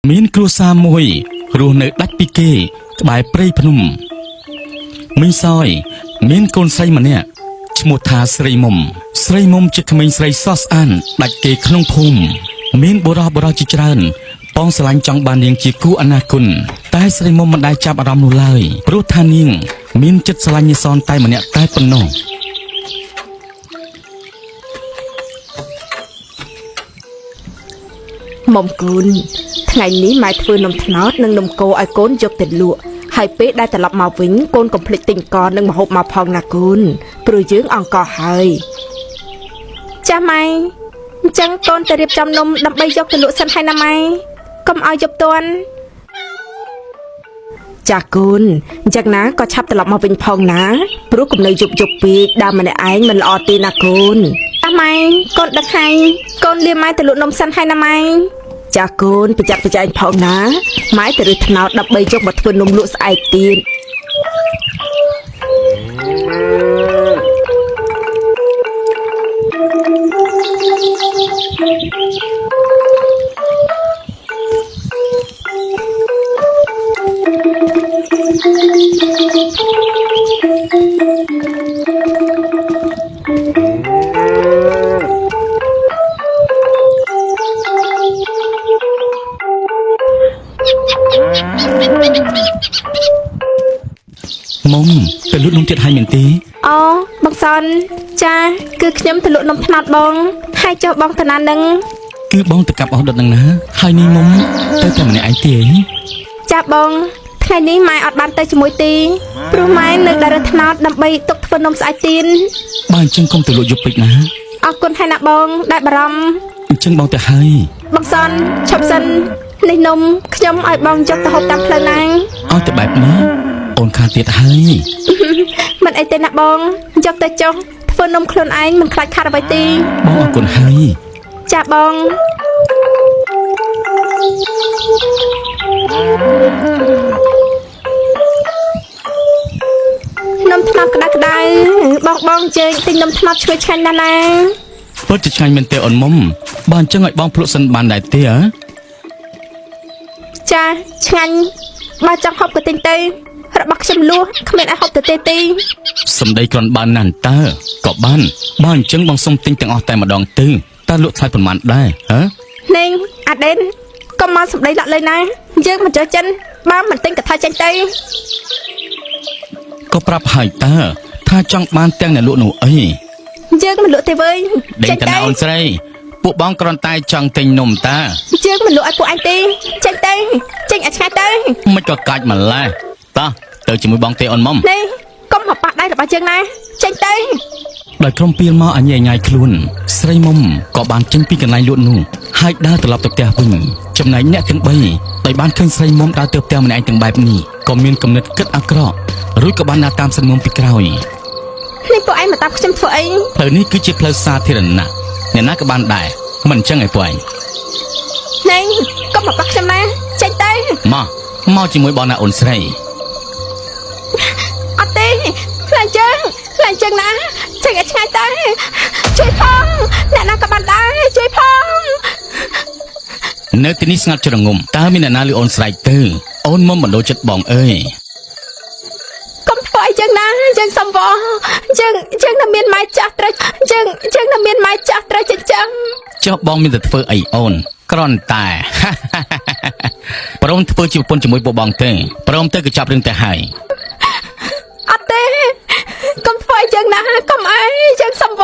មានគ្រួសារមួយរស់នៅដាច់ពីគេក្បែរព្រៃភ្នំមីងសយមានកូនស្រីម្នាក់ឈ្មោះថាស្រីមុំស្រីមុំជាក្មេងស្រីសស្អាតដាច់គេក្នុងភូមិមានបុរសជាច្រើនប៉ងស្រឡាញ់ចង់បាននាងជាគូអនាគតតែស្រីមុំមិនដែលចាប់អារម្មណ៍នោះឡើយព្រោះថានាងមានចិត្តស្រឡាញ់នាងសនតែម្នាក់តែប៉ុណ្ណោះមុំគូនថ្ងៃនេះម៉ែធ្វើនំត្នោតនិងនំកូរឲ្យកូនយកទៅលក់ហើយពេលដែលត្រឡប់មកវិញកូនកុំភ្លេចទិញកននិងម្ហូបមកផងណាគូនព្រោះយើងអង្គុយហើយចាស់ម៉ែអញ្ចឹងកូនទៅរៀបចំនំដើម្បីយកទៅលក់សិនហើយណាម៉ែកុំឲ្យយប់ទាន់ចាស់គូនអញ្ចឹងណាក៏ឆាប់ត្រឡប់មកវិញផងណាព្រោះកុំនៅយប់ពេកដើមម្នាក់ឯងមិនល្អទេណាគូនចាស់ម៉ែកូនដឹកហើយកូនលាម៉ែទៅលក់នំសិនហើយណាម៉ែចាស់កូនប្រយ័ត្នប្រយែងផងណាម៉ែទៅរើសត្នោតដើម្បីយកមកធ្វើនំលក់ស្អែកទៀតមុំទៅលក់នំទៀតហើយមែនទេអូបងសនចាគឺខ្ញុំទៅលក់នំត្នោតបងហើយចុះបងតាណានឹងគឺបងទៅកាប់អស់ដុតនឹងណាហើយនេះមុំទៅតែម្នាក់ឯងទេចាបងថ្ងៃនេះម៉ែអត់បានទៅជាមួយទេព្រោះម៉ែនៅដើរត្នោតដើម្បីទុកធ្វើនំស្អែកទៀនបើអញ្ចឹងកុំទៅលក់យប់ពេកណាអរគុណហើយណាបងដែលបារម្ភអញ្ចឹងបងទៅហើយបងសនឈប់សិននេះនំខ្ញុំឲ្យបងយកទៅហូបតាមផ្លូវណាឲ្យទៅបែបនេះអូនខានទៀតហើយមិនអីទេណាបងយកទៅចុះធ្វើនំខ្លួនឯងមិនខ្លាចខាតអ្វីទេបងអរគុណហើយចាបងនំត្នោតក្តៅបងជើញទិញនំត្នោតឈ្ងុយឆ្ងាញ់ណាស់ណាពិតជាឆ្ងាញ់មែនទេអូនមុំបើអញ្ចឹងឲ្យបងភ្លក់សិនបានដែរទេចាឆ្ងាញ់បើចង់ហូបក៏ទិញទៅរបស់ខ្ញុំលួសគ្មានឲ្យហូបទៅទេសំដីគ្រាន់បានណាស់តើក៏បានបើអញ្ចឹងបងសុំទិញទាំងអស់តែម្ដងទៅតើលក់ថ្លៃប៉ុន្មានដែរហ៎នេងអាដេនកុំមកសំដីលាក់លើណាយើងមិនចោះចិនបើមិនទិញក៏ថាចេញទៅក៏ប្រាប់ហើយតើថាចង់បានទាំងអ្នកលក់នោះអីយើងមិនលក់ទេវើយចេញទៅអូនស្រីពួកបងគ្រាន់តែចង់ទិញនំតាយើងមិនលក់ឲ្យពួកអញទេចេញទៅចេញឲ្យឆ្ងាយទៅមិនក៏កាច់ម្លេះតោះទៅជាមួយបងទេអូនមុំនេះកុំមកប៉ះដៃរបស់យើងណាចេញទៅដោយក្រុមពៀលមកអញញ៉ៃខ្លួនស្រីមុំក៏បានចេញពីកន្លែងលក់នោះហើយដើរត្រឡប់ទៅផ្ទះវិញចំណែកអ្នកទាំង3ដោយបានឃើញស្រីមុំដើរទៅផ្ទះម្នាក់ឯងទាំងបែបនេះក៏មានគំនិតគិតអាក្រក់រួចក៏បានដើរតាមស្រីមុំពីក្រោយនេះពួកឯងមកតាមខ្ញុំធ្វើអីផ្លូវនេះគឺជាផ្លូវសាធារណៈអ្នកណាក៏បានដែរមិនអញ្ចឹងឯងពួកឯងណែកុំមកប៉ះខ្ញុំណាចេញទៅមកជាមួយបងណាអូនស្រីអត់ទេខ្លាចជើងណាចេញឲ្យឆ្ងាយទៅជួយផងអ្នកណាក៏បានដែរជួយផងនៅទីនេះស្ងាត់ជ្រងំតើមានអ្នកណាលឺអូនស្រែកទៅអូនមុំបណ្ដូលចិត្តបងអើយកុំធ្វើអីចឹងណាយើងសំវយើងនៅមានម៉ែចាស់ត្រូវយើងនៅមានម៉ែចាស់ត្រូវចិញ្ចឹមចុះបងមានតែធ្វើអីអូនគ្រាន់តែព្រមធ្វើជាប្រពន្ធជាមួយពួកបងទេព្រមទៅក៏ចាប់រឿងទៅហើយអត់ទេកុំធ្វើអីចឹងណាកុំអីយើងសំវ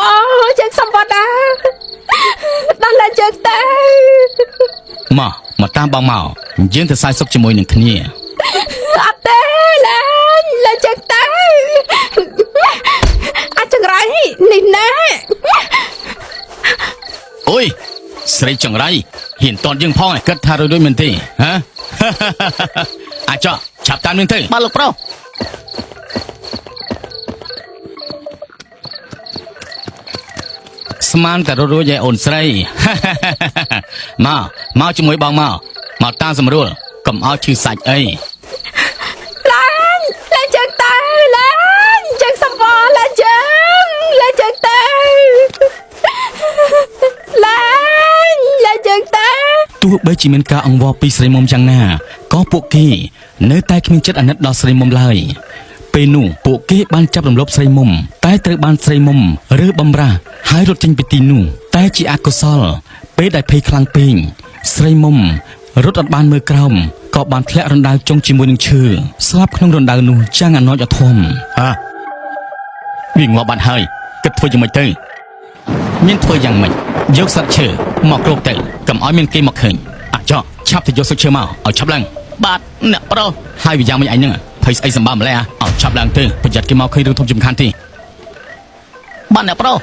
ណាដល់តែយើងទៅមកតាមបងមកយើងទៅសាយសុខជាមួយនឹងគ្នាអត់ទេឡើយយើងទៅអាចចង្រៃនេះណាអូយស្រីចង្រៃហ៊ានតន់យើងផងគិតថារួចមែនទេហ៎អាចឆាប់តាមនឹងទៅបាទលោកប្រុសស្មានតែរួចឯអូនស្រីមកជាមួយបងមកតាមស្រួលកុំឲ្យឈឺសាច់អីឡើងជើងទៅឡើងជើងសំវឡើងជើងទៅឡើងជើងទៅ ទោះបីជាមានការអង្វរពីស្រីមុំយ៉ាងណាក៏ពួកគេនៅតែគ្មានចិត្តអាណិតដល់ស្រីមុំឡើយពេលនោះពួកគេបានចាប់រំលោភស្រីមុំតែត្រូវបានស្រីមុំរើបំរាស់ហើយរត់ចេញពីទីនោះតែជាអកុសលពេលដែលភ័យខ្លាំងពេកស្រីមុំរត់អត់បានមើលក្រោមក៏បានធ្លាក់រណ្ដៅចុងជាមួយនឹងឈើស្លាប់ក្នុងរណ្ដៅនោះយ៉ាងអណោចអធមវាងាប់បាត់ហើយគិតធ្វើយ៉ាងម៉េចទៅមានធ្វើយ៉ាងម៉េចយកសត្វឈើមកគ្របទៅកុំឲ្យមានគេមកឃើញអាចោឆាប់ទៅយកសត្វឈើមកឲ្យឆាប់ឡើងបាទអ្នកប្រុសហើយវាយ៉ាងម៉េចអញហ្នឹងភ័យស្អីសម្បើម្ល៉េះឲ្យឆាប់ឡើងទៅប្រយ័ត្នគេមកឃើញរឿងធំសំខាន់ទេបាទអ្នកប្រុស